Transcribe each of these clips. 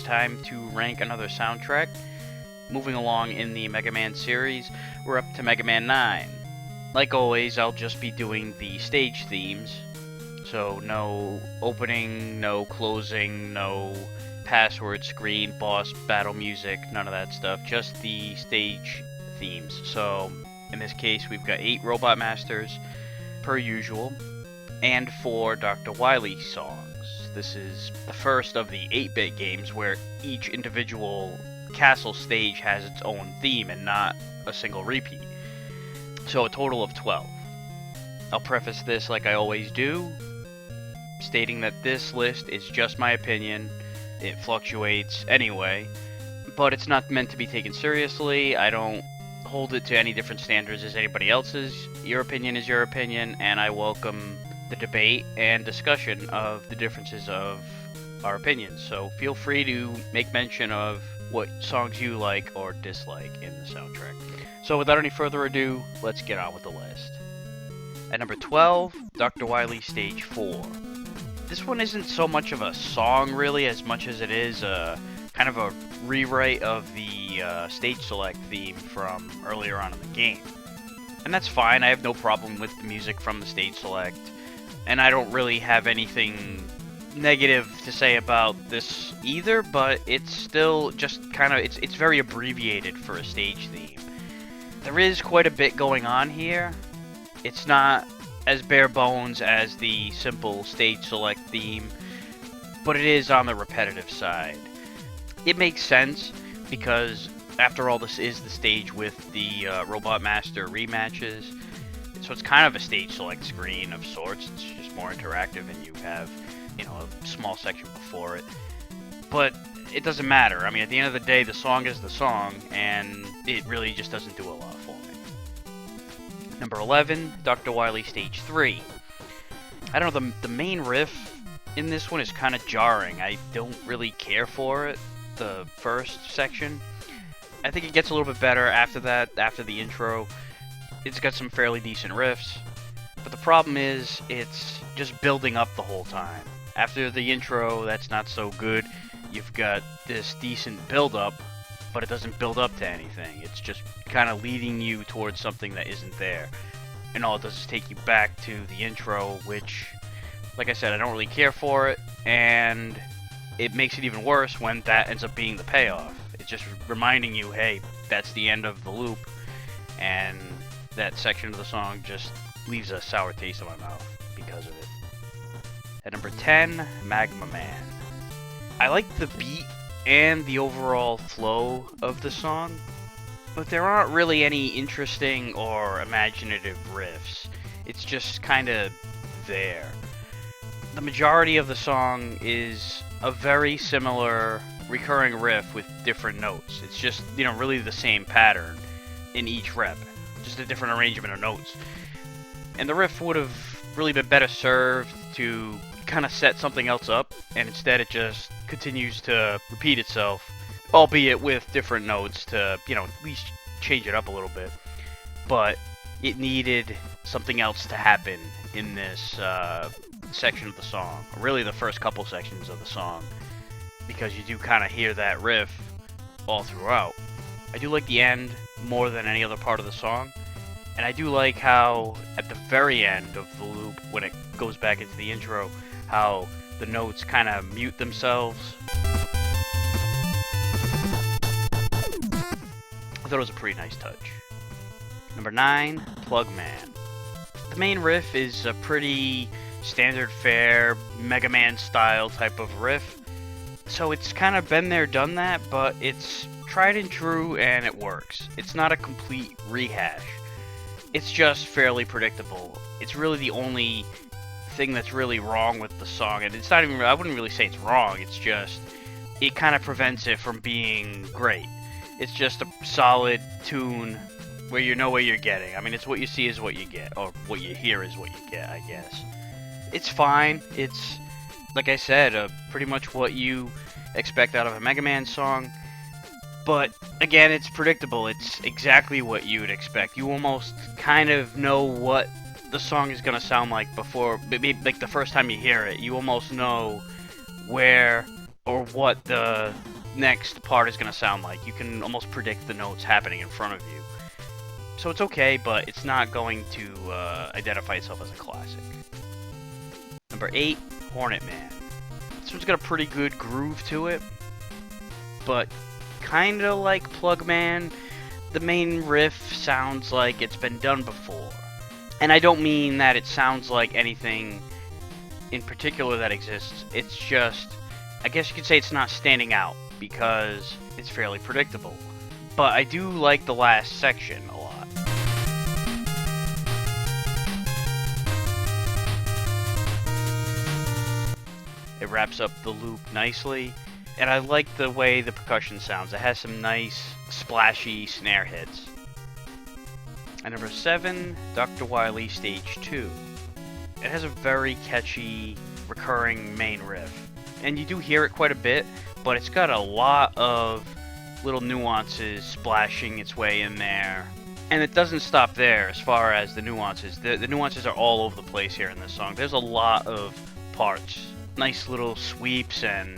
time to rank another soundtrack. Moving along in the Mega Man series, we're up to Mega Man 9. Like always, I'll just be doing the stage themes. So no opening, no closing, no password screen, boss battle music, none of that stuff. Just the stage themes. So in this case, we've got 8 Robot Masters, per usual, and 4 Dr. Wily songs. This is the first of the 8-bit games where each individual castle stage has its own theme and not a single repeat. So a total of 12. I'll preface this like I always do, stating that this list is just my opinion. It fluctuates anyway, but it's not meant to be taken seriously. I don't hold it to any different standards as anybody else's. Your opinion is your opinion, and I welcome the debate and discussion of the differences of our opinions. So feel free to make mention of what songs you like or dislike in the soundtrack. So without any further ado, let's get on with the list. At number 12, Dr. Wily Stage 4. This one isn't so much of a song really as much as it is a kind of a rewrite of the stage select theme from earlier on in the game. And that's fine, I have no problem with the music from the stage select, and I don't really have anything negative to say about this either, but it's still just kind of, it's very abbreviated for a stage theme. There is quite a bit going on here. It's not as bare bones as the simple stage select theme, but it is on the repetitive side. It makes sense because after all, this is the stage with the Robot Master rematches, so it's kind of a stage select screen of sorts. It's just more interactive and you have, you know, a small section before it. But it doesn't matter. I mean, at the end of the day, the song is the song, and it really just doesn't do a lot for me. Number 11, Dr. Wily Stage 3. I don't know, the main riff in this one is kind of jarring. I don't really care for it, the first section. I think it gets a little bit better after that, after the intro. It's got some fairly decent riffs, but the problem is it's just building up the whole time. After the intro, that's not so good. You've got this decent build-up, but it doesn't build up to anything. It's just kind of leading you towards something that isn't there. And all it does is take you back to the intro, which, like I said, I don't really care for it, and it makes it even worse when that ends up being the payoff. It's just reminding you, hey, that's the end of the loop, and that section of the song just leaves a sour taste in my mouth because of it. At number 10, Magma Man. I like the beat and the overall flow of the song, but there aren't really any interesting or imaginative riffs. It's just kind of there. The majority of the song is a very similar recurring riff with different notes. It's just, you know, really the same pattern in each rep, just a different arrangement of notes. And the riff would have really been better served to kind of set something else up, and instead it just continues to repeat itself, albeit with different notes to, you know, at least change it up a little bit. But it needed something else to happen in this section of the song, really the first couple sections of the song, because you do kind of hear that riff all throughout. I do like the end more than any other part of the song, and I do like how at the very end of the loop, when it goes back into the intro, how the notes kind of mute themselves. I thought it was a pretty nice touch. Number 9, Plug Man. The main riff is a pretty standard fare, Mega Man style type of riff. So it's kind of been there, done that, but it's tried and true and it works. It's not a complete rehash. It's just fairly predictable. It's really the only thing that's really wrong with the song, and it's not even, I wouldn't really say it's wrong, it's just, it kind of prevents it from being great. It's just a solid tune where you know what you're getting. I mean, it's what you see is what you get, or what you hear is what you get, I guess. It's fine. It's, like I said, pretty much what you expect out of a Mega Man song. But, again, it's predictable. It's exactly what you would expect. You almost kind of know what the song is going to sound like before, maybe like the first time you hear it. You almost know where or what the next part is going to sound like. You can almost predict the notes happening in front of you. So it's okay, but it's not going to identify itself as a classic. Number 8, Hornet Man. This one's got a pretty good groove to it, but kind of like Plug Man, the main riff sounds like it's been done before. And I don't mean that it sounds like anything in particular that exists. It's just, I guess you could say it's not standing out because it's fairly predictable. But I do like the last section a lot. It wraps up the loop nicely, and I like the way the percussion sounds. It has some nice, splashy snare hits. And number 7, Dr. Wily Stage 2. It has a very catchy, recurring main riff. And you do hear it quite a bit, but it's got a lot of little nuances splashing its way in there. And it doesn't stop there as far as the nuances. The nuances are all over the place here in this song. There's a lot of parts. Nice little sweeps, and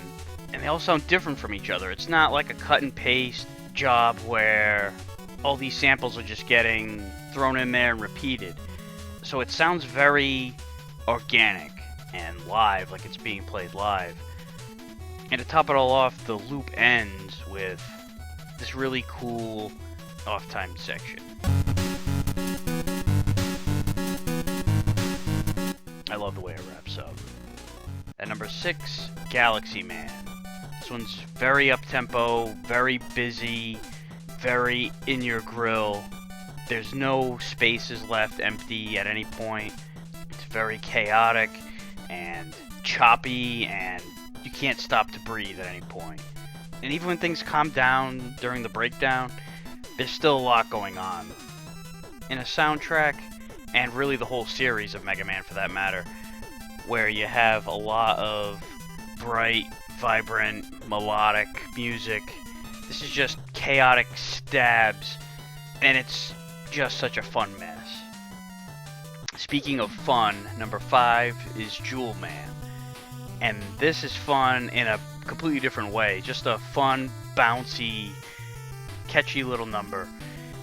they all sound different from each other. It's not like a cut and paste job where all these samples are just getting thrown in there and repeated. So it sounds very organic and live, like it's being played live. And to top it all off, the loop ends with this really cool off-time section. I love the way it wraps up. At number 6, Galaxy Man. This one's very up-tempo, very busy, very in your grill. There's no spaces left empty at any point. It's very chaotic and choppy, and you can't stop to breathe at any point. And even when things calm down during the breakdown, there's still a lot going on. In a soundtrack, and really the whole series of Mega Man for that matter, where you have a lot of bright, vibrant, melodic music. This is just chaotic stabs, and it's just such a fun mess. Speaking of fun, number 5 is Jewel Man. And this is fun in a completely different way. Just a fun, bouncy, catchy little number.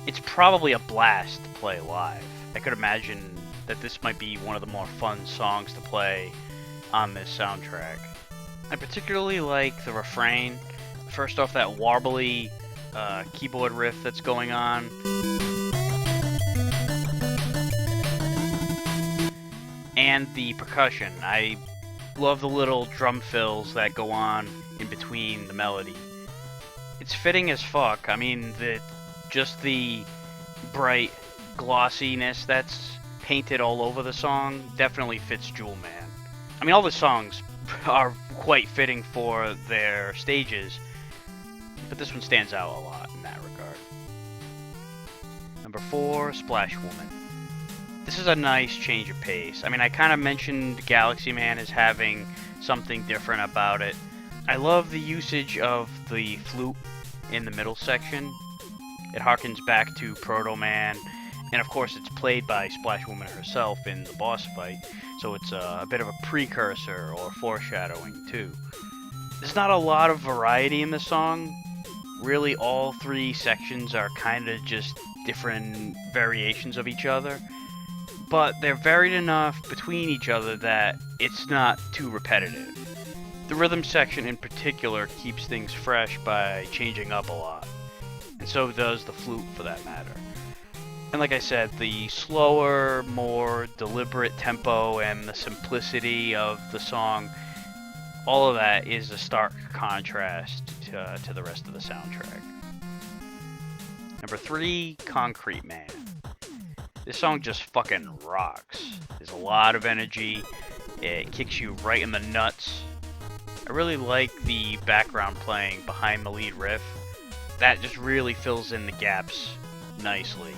It's probably a blast to play live. I could imagine that this might be one of the more fun songs to play on this soundtrack. I particularly like the refrain. First off, that warbly keyboard riff that's going on. And the percussion. I love the little drum fills that go on in between the melody. It's fitting as fuck. I mean, just the bright glossiness that's painted all over the song definitely fits Jewel Man. I mean, all the songs are quite fitting for their stages, but this one stands out a lot in that regard. Number 4, Splash Woman. This is a nice change of pace. I mean, I kind of mentioned Galaxy Man as having something different about it. I love the usage of the flute in the middle section. It harkens back to Proto Man, and of course it's played by Splash Woman herself in the boss fight, so it's a bit of a precursor or foreshadowing too. There's not a lot of variety in the song. Really, all 3 sections are kind of just different variations of each other, but they're varied enough between each other that it's not too repetitive. The rhythm section in particular keeps things fresh by changing up a lot, and so does the flute for that matter. And like I said, the slower, more deliberate tempo and the simplicity of the song, all of that is a stark contrast to the rest of the soundtrack. Number 3, Concrete Man. This song just fucking rocks. There's a lot of energy. It kicks you right in the nuts. I really like the background playing behind the lead riff. That just really fills in the gaps nicely.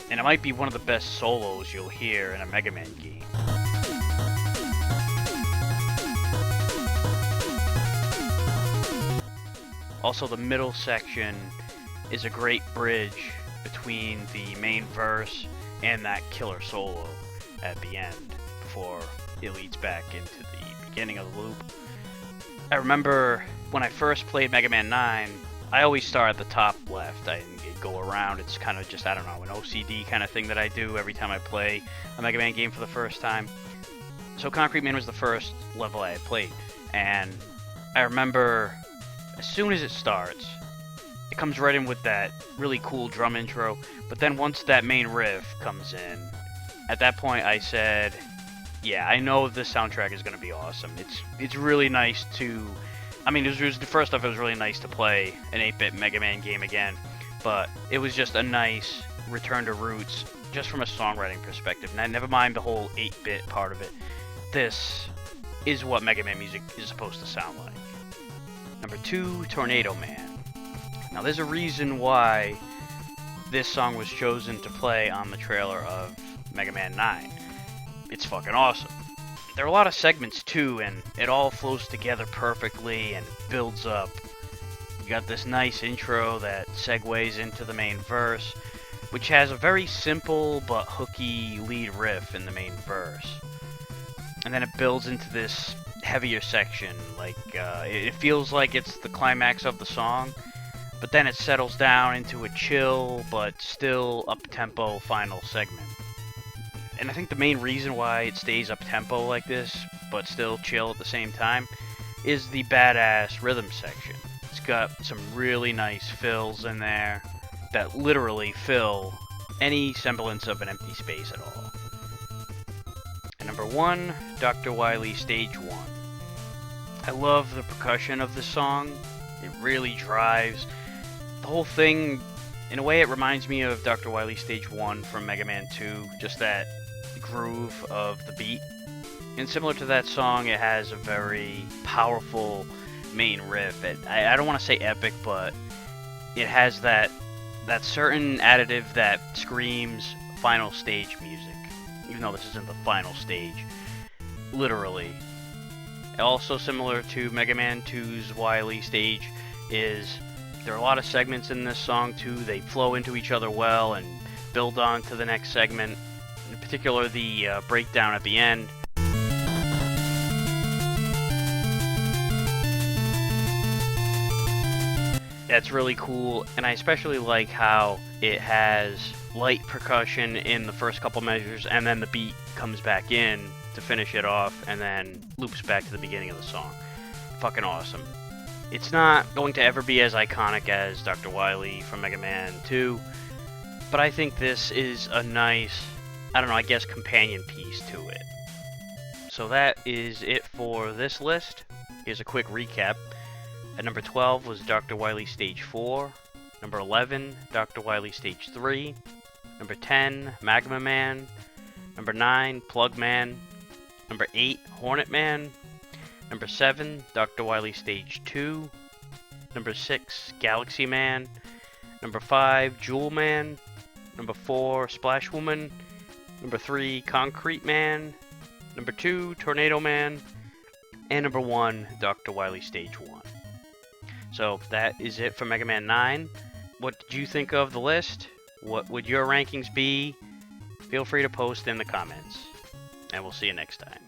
And it might be one of the best solos you'll hear in a Mega Man game. Also, the middle section is a great bridge between the main verse and that killer solo at the end before it leads back into the beginning of the loop. I remember when I first played Mega Man 9, I always start at the top left. I go around. It's kind of just, I don't know, an OCD kind of thing that I do every time I play a Mega Man game for the first time. So Concrete Man was the first level I had played, and I remember as soon as it starts, it comes right in with that really cool drum intro, but then once that main riff comes in, at that point I said, yeah, I know this soundtrack is going to be awesome. It's really nice to, I mean, it was the first off, it was really nice to play an 8-bit Mega Man game again, but it was just a nice return to roots, just from a songwriting perspective. Now, never mind the whole 8-bit part of it. This is what Mega Man music is supposed to sound like. Number 2, Tornado Man. Now, there's a reason why this song was chosen to play on the trailer of Mega Man 9. It's fucking awesome. There are a lot of segments too, and it all flows together perfectly and builds up. You got this nice intro that segues into the main verse, which has a very simple but hooky lead riff in the main verse. And then it builds into this heavier section, like it feels like it's the climax of the song, but then it settles down into a chill but still up-tempo final segment. And I think the main reason why it stays up-tempo like this, but still chill at the same time, is the badass rhythm section. It's got some really nice fills in there that literally fill any semblance of an empty space at all. And number 1, Dr. Wily Stage 1. I love the percussion of this song. It really drives the whole thing. In a way, it reminds me of Dr. Wily Stage 1 from Mega Man 2, just that groove of the beat. And similar to that song, it has a very powerful main riff. I don't want to say epic, but it has that certain additive that screams final stage music, even though this isn't the final stage, literally. Also similar to Mega Man 2's Wily Stage is there are a lot of segments in this song too. They flow into each other well and build on to the next segment. In particular, the breakdown at the end. That's really cool, and I especially like how it has light percussion in the first couple measures, and then the beat comes back in to finish it off, and then loops back to the beginning of the song. Fucking awesome. It's not going to ever be as iconic as Dr. Wily from Mega Man 2, but I think this is a nice, I don't know, I guess companion piece to it. So that is it for this list. Here's a quick recap. At number 12 was Dr. Wily Stage 4. Number 11, Dr. Wily Stage 3. Number 10, Magma Man. Number 9, Plug Man. Number 8, Hornet Man. Number 7, Dr. Wily Stage 2. Number 6, Galaxy Man. Number 5, Jewel Man. Number 4, Splash Woman. Number 3, Concrete Man. Number 2, Tornado Man. And number 1, Dr. Wily Stage 1. So that is it for Mega Man 9. What did you think of the list? What would your rankings be? Feel free to post in the comments. And we'll see you next time.